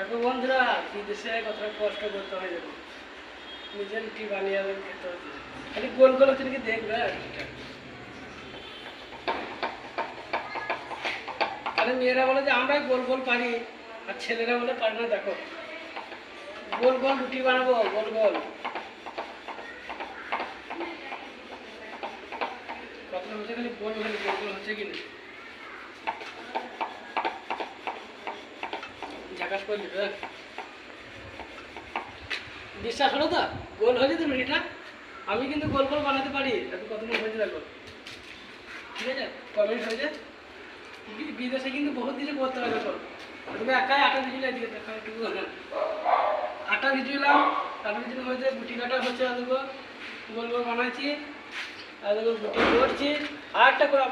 দেখো বন্ধুরা, বিদেশে কতটা কষ্ট করতে হয় দেখো, নিজের রুটি বানিয়ে খেতে হচ্ছে। খালি গোল গোল হচ্ছে নাকি দেখবে তাহলে মেয়েরা বলে যে আমরা গোল গোল পারি, আর ছেলেরা বলে পারে না। দেখো গোল গোল রুটি বানাবো, গোল গোল কতটা হচ্ছে, খালি গোল খালি গোল গোল হচ্ছে কিনা ঝাঁকাশ করে দিবে। বিশ্বাস হলো তো? গোল হয়েছে তো রুটিটা। আমি কিন্তু গোল গোল বানাতে পারি। দেখো কত মনে হয়েছে, দেখো ঠিক আছে, কমেন্ট হয়েছে। বিদেশে কিন্তু বহুত কিছু করতে হবে। দেখো তুমি একাই আটা ভিজিয়ে এদিকে দেখা একটু আটা ভিজিয়েলাম, আটা ভিজিয়ে হয়েছে, গুটি কাটা হচ্ছে, দেখো গোল গোল বানাচ্ছি, আর দেখো গুটি করছি। আর একটা করে